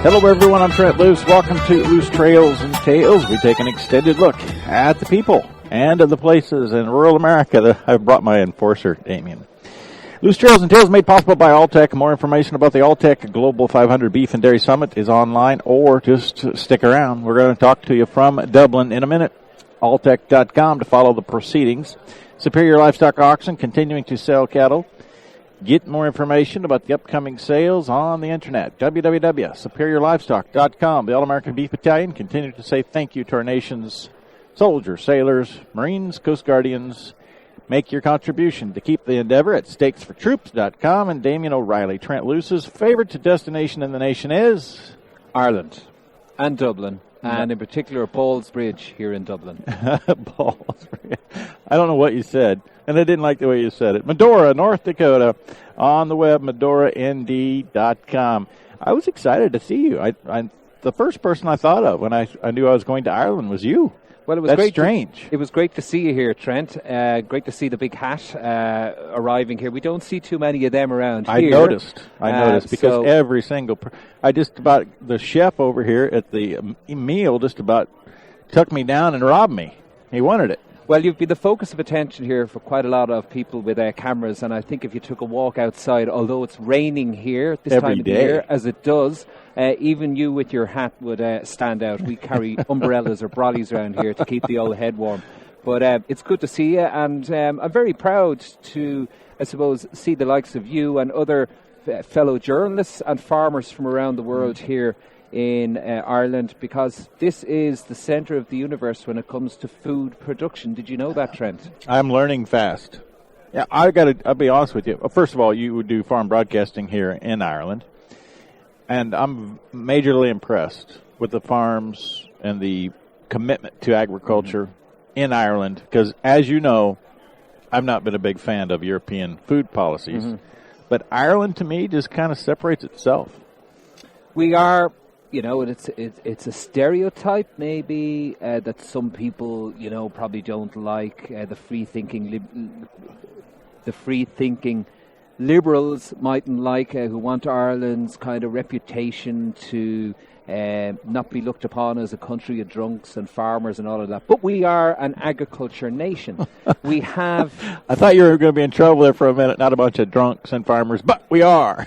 Hello everyone, I'm Trent Loos. Welcome to Loose Trails and Tales. We take an extended look at the people and the places in rural America. I've brought my enforcer, Damien. Loose Trails and Tales made possible by Alltech. More information about the Alltech Global 500 Beef and Dairy Summit is online, or just stick around. We're going to talk to you from Dublin in a minute. Alltech.com to follow the proceedings. Superior Livestock Auction continuing to sell cattle. Get more information about the upcoming sales on the internet, www.superiorlivestock.com. The All-American Beef Battalion continue to say thank you to our nation's soldiers, sailors, Marines, Coast Guardians. Make your contribution to keep the endeavor at stakesfortroops.com. And Damien O'Reilly, Trent Loos's favorite destination in the nation is Ireland and Dublin. And in particular, Ballsbridge here in Dublin. Ballsbridge. I don't know what you said, and I didn't like the way you said it. Medora, North Dakota, on the web, medorand.com. I was excited to see you. The first person I thought of when I knew I was going to Ireland was you. Well, it was That's great. Strange. It was great to see you here, Trent. Great to see the big hat arriving here. We don't see too many of them around here. I noticed because every single the chef over here at the meal just about took me down and robbed me. He wanted it. Well, you've been the focus of attention here for quite a lot of people with cameras, and I think if you took a walk outside, although it's raining here at this every time of day. the year, as it does, even you with your hat would stand out. We carry umbrellas or brollies around here to keep the old head warm. But it's good to see you, and I'm very proud to, I suppose, see the likes of you and other fellow journalists and farmers from around the world here in Ireland, because this is the centre of the universe when it comes to food production. Did you know that, Trent? I'm learning fast. Yeah, I'll be honest with you. First of all, you would do farm broadcasting here in Ireland, and I'm majorly impressed with the farms and the commitment to agriculture in Ireland, because as you know, I've not been a big fan of European food policies, but Ireland to me just kind of separates itself. We are, it's a stereotype maybe that some people, probably don't like. The free-thinking liberals mightn't like, who want Ireland's kind of reputation to not be looked upon as a country of drunks and farmers and all of that. But we are an agriculture nation. We have... I thought you were going to be in trouble there for a minute, not a bunch of drunks and farmers, but we are.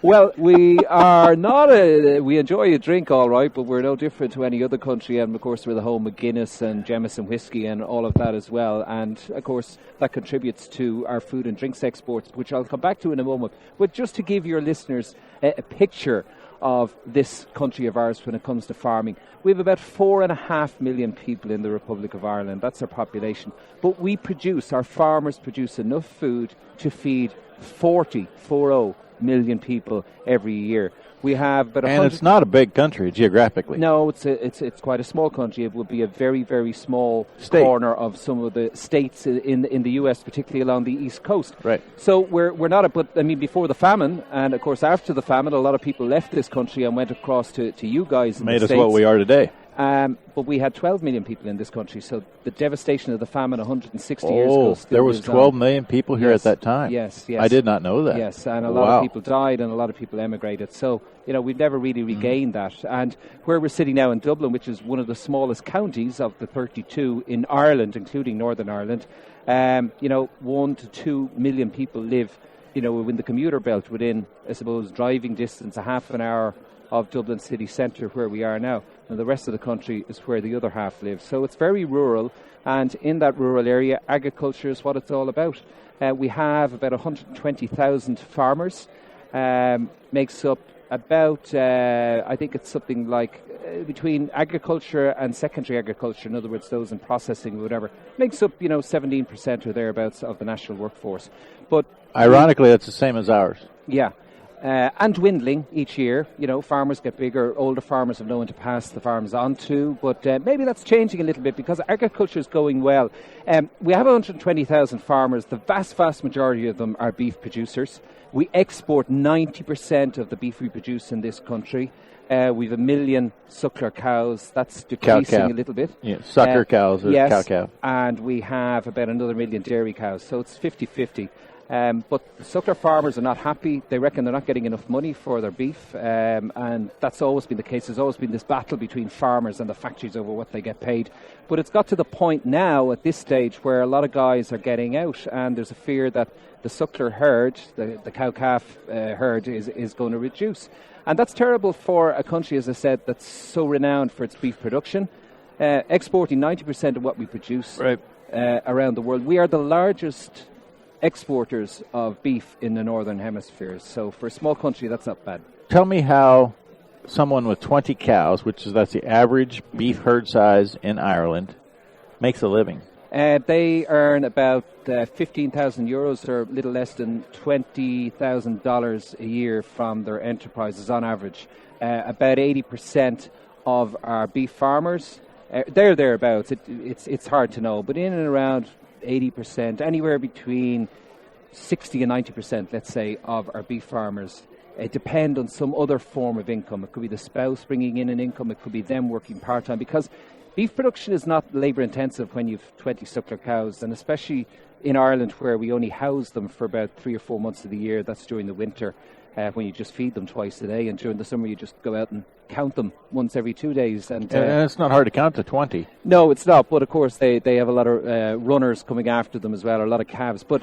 Well, we are not we enjoy a drink, all right, but we're no different to any other country. And, of course, we're the home of Guinness and Jameson whiskey and all of that as well. And, of course, that contributes to our food and drinks exports, which I'll come back to in a moment. But just to give your listeners a picture of this country of ours when it comes to farming, we have about 4.5 million people in the Republic of Ireland. That's our population. But our farmers produce enough food to feed 40 million people every year. We have about and it's not a big country geographically. No, it's quite a small country. It would be a very, very small corner of some of the states in the U.S., particularly along the East Coast. Right. So we're not before the famine, and of course after the famine, a lot of people left this country and went across to you guys. Made us what we are today. But we had 12 million people in this country, so the devastation of the famine 160 years ago. There was 12 million people here at that time. Yes. I did not know that. Yes, and a lot of people died and a lot of people emigrated. So, we've never really regained that. And where we're sitting now in Dublin, which is one of the smallest counties of the 32 in Ireland, including Northern Ireland, 1 to 2 million people live, in the commuter belt within, I suppose, driving distance, a half an hour of Dublin city centre where we are now, and the rest of the country is where the other half lives. So it's very rural, and in that rural area, agriculture is what it's all about. We have about 120,000 farmers, makes up about, I think it's something like between agriculture and secondary agriculture, in other words, those in processing or whatever, makes up, 17% or thereabouts of the national workforce. But ironically, that's the same as ours. Yeah. And dwindling each year. Farmers get bigger. Older farmers have no one to pass the farms on to. But maybe that's changing a little bit because agriculture is going well. We have 120,000 farmers. The vast, vast majority of them are beef producers. We export 90% of the beef we produce in this country. We've 1 million suckler cows. That's decreasing a little bit. Yeah, sucker cows or yes, cow-cow. And we have about another 1 million dairy cows. So it's 50-50. But the suckler farmers are not happy. They reckon they're not getting enough money for their beef, and that's always been the case. There's always been this battle between farmers and the factories over what they get paid. But it's got to the point now, at this stage, where a lot of guys are getting out, and there's a fear that the suckler herd, the cow-calf herd, is going to reduce. And that's terrible for a country, as I said, that's so renowned for its beef production, exporting 90% of what we produce around the world. We are the largest exporters of beef in the Northern Hemisphere. So for a small country, that's not bad. Tell me how someone with 20 cows, that's the average beef herd size in Ireland, makes a living. They earn about €15,000 or a little less than $20,000 a year from their enterprises on average. About 80% of our beef farmers, they're thereabouts. It's hard to know, but in and around 80%, anywhere between 60 and 90%, let's say, of our beef farmers depend on some other form of income. It could be the spouse bringing in an income. It could be them working part-time, because beef production is not labour-intensive when you've 20 suckler cows, and especially in Ireland, where we only house them for about 3 or 4 months of the year. That's during the winter, when you just feed them twice a day, and during the summer you just go out and count them once every 2 days. And it's not hard to count to 20. No, it's not, but of course they have a lot of runners coming after them as well, or a lot of calves. But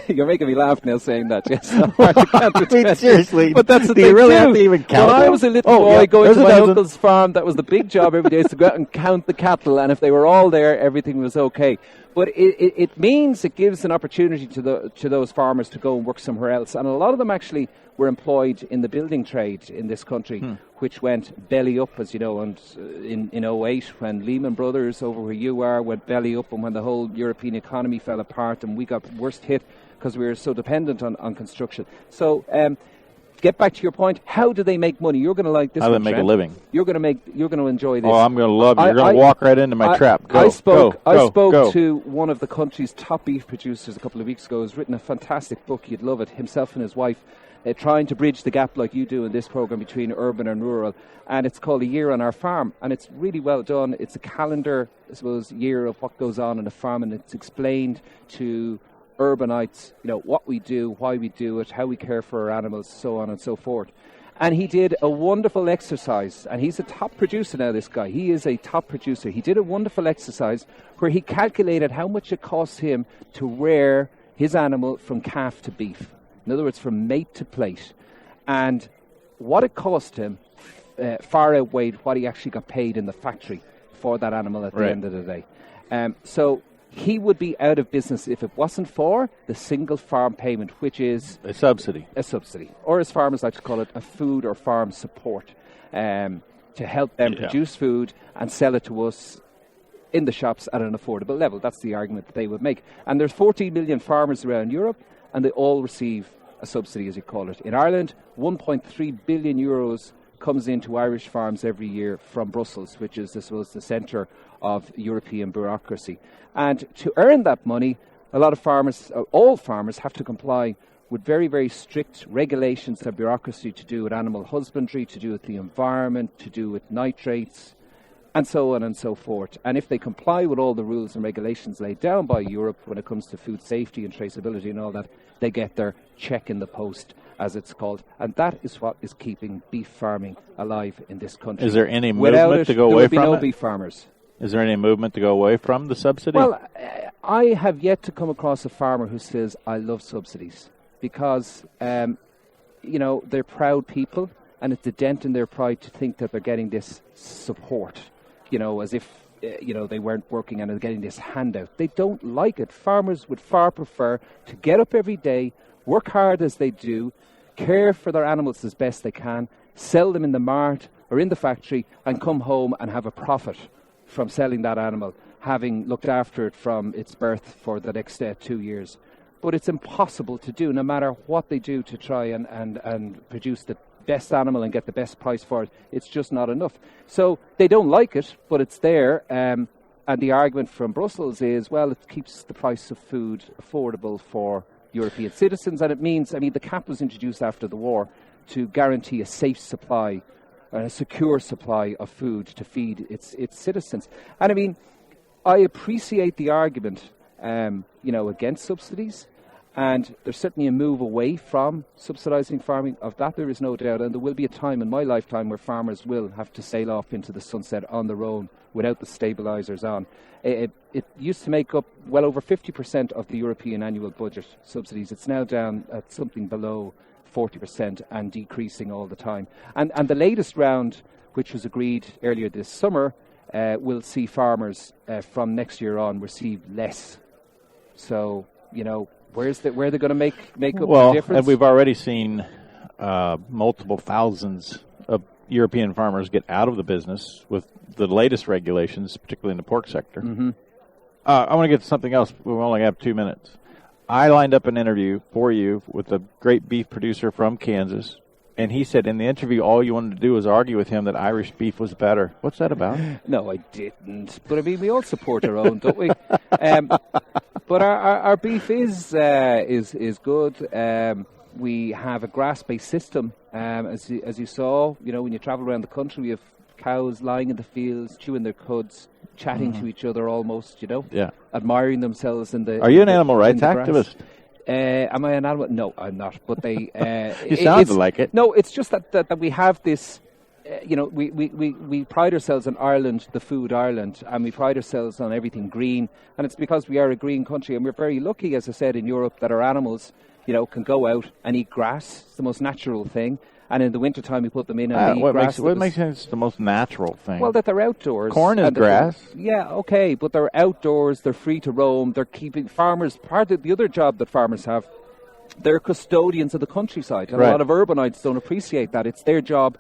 you're making me laugh now saying that. Yes, it's not hard to count to 20. Seriously, but that's the do thing you really too. have to even count When them? I was a little boy going to my dozen. uncle's farm, that was the big job every day, is to go out and count the cattle, and if they were all there, everything was okay. But it means it gives an opportunity to those farmers to go and work somewhere else, and a lot of them actually were employed in the building trade in this country, which went belly up, as you know, and in 2008, when Lehman Brothers, over where you are, went belly up, and when the whole European economy fell apart and we got worst hit because we were so dependent on construction. So get back to your point. How do they make money? You're going to like this. How do one, they make Trent. a living? You're going to enjoy this. Oh, I'm going to love it. You're going to walk right into my trap. I spoke Go. to one of the country's top beef producers a couple of weeks ago. He's written a fantastic book. You'd love it. Himself and his wife trying to bridge the gap, like you do in this program, between urban and rural. And it's called A Year on Our Farm. And it's really well done. It's a calendar, I suppose, year of what goes on in a farm. And it's explained to urbanites, what we do, why we do it, how we care for our animals, so on and so forth. And he did a wonderful exercise, and he's a top producer now, this guy. He is a top producer. He did a wonderful exercise where he calculated how much it costs him to rear his animal from calf to beef. In other words, from mate to plate. And what it cost him far outweighed what he actually got paid in the factory for that animal at the end of the day. So he would be out of business if it wasn't for the single farm payment, which is a subsidy. Or as farmers like to call it, a food or farm support, to help them produce food and sell it to us in the shops at an affordable level. That's the argument that they would make. And there's 14 million farmers around Europe, and they all receive a subsidy, as you call it. In Ireland, 1.3 billion euros comes into Irish farms every year from Brussels, which is, I suppose, the centre of European bureaucracy. And to earn that money, a lot of farmers, all farmers, have to comply with very, very strict regulations and bureaucracy to do with animal husbandry, to do with the environment, to do with nitrates, and so on and so forth. And if they comply with all the rules and regulations laid down by Europe when it comes to food safety and traceability and all that, they get their check in the post, as it's called. And that is what is keeping beef farming alive in this country. Is there any movement to go away from it? There would be no beef farmers. Is there any movement to go away from the subsidy? Well, I have yet to come across a farmer who says, I love subsidies, because, they're proud people, and it's a dent in their pride to think that they're getting this support, as if, they weren't working and are getting this handout. They don't like it. Farmers would far prefer to get up every day, work hard as they do, care for their animals as best they can, sell them in the mart or in the factory, and come home and have a profit from selling that animal, having looked after it from its birth for the next 2 years. But it's impossible to do, no matter what they do to try and produce the best animal and get the best price for it. It's just not enough. So they don't like it, but it's there. And the argument from Brussels is, well, it keeps the price of food affordable for European citizens. And it means, the cap was introduced after the war to guarantee a safe supply, a secure supply of food to feed its citizens. And I appreciate the argument, against subsidies. And there's certainly a move away from subsidising farming. Of that there is no doubt. And there will be a time in my lifetime where farmers will have to sail off into the sunset on their own without the stabilisers on. It used to make up well over 50% of the European annual budget subsidies. It's now down at something below 40% and decreasing all the time. And the latest round, which was agreed earlier this summer, will see farmers from next year on receive less. So, where are they going to make up the difference? And we've already seen multiple thousands of European farmers get out of the business with the latest regulations, particularly in the pork sector. Mm-hmm. I want to get to something else. We only have 2 minutes. I lined up an interview for you with a great beef producer from Kansas, and he said in the interview all you wanted to do was argue with him that Irish beef was better. What's that about? No, I didn't. But, I mean, we all support our own, don't we? But our beef is good. We have a grass-based system. As you saw, when you travel around the country, we have cows lying in the fields, chewing their cuds, chatting to each other almost, admiring themselves in the Are you an animal rights activist? Am I an animal? No, I'm not. But they... you sounded like it. No, it's just that we have this... we pride ourselves on Ireland, the food Ireland, and we pride ourselves on everything green. And it's because we are a green country, and we're very lucky, as I said, in Europe, that our animals, can go out and eat grass. It's the most natural thing. And in the wintertime, we put them in and they eat grass. What makes sense the most natural thing? Well, that they're outdoors. Corn is grass. Yeah, okay, but they're outdoors. They're free to roam. They're keeping farmers. Part of the other job that farmers have, they're custodians of the countryside. And a lot of urbanites don't appreciate that. It's their job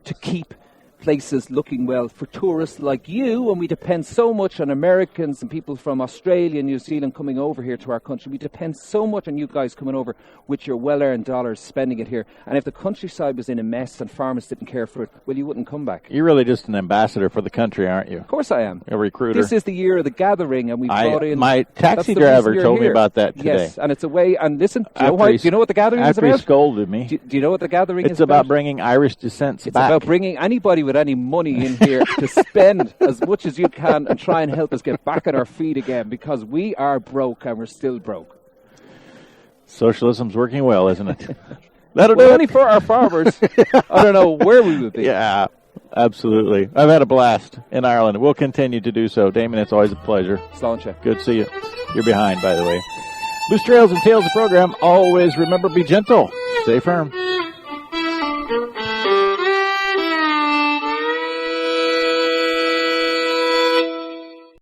to keep places looking well for tourists like you, and we depend so much on Americans and people from Australia and New Zealand coming over here to our country. We depend so much on you guys coming over with your well-earned dollars, spending it here. And if the countryside was in a mess and farmers didn't care for it, well, you wouldn't come back. You're really just an ambassador for the country, aren't you? Of course I am. A recruiter. This is the year of the gathering, and we brought in... My taxi driver told me about that today. Yes, and it's a way... And listen, do you know what the gathering is about? After he scolded me. Do you know what the gathering is about? It's about bringing Irish descent back. It's about bringing anybody with any money in here to spend as much as you can and try and help us get back on our feet again, because we are broke and we're still broke. Socialism's working well, isn't it? That'll do it. Only for our farmers. I don't know where we would be. Yeah, absolutely. I've had a blast in Ireland. We'll continue to do so. Damien, it's always a pleasure. Sláinte. Good to see you. You're behind, by the way. Loose Trails and Tales, the program. Always remember, be gentle. Stay firm.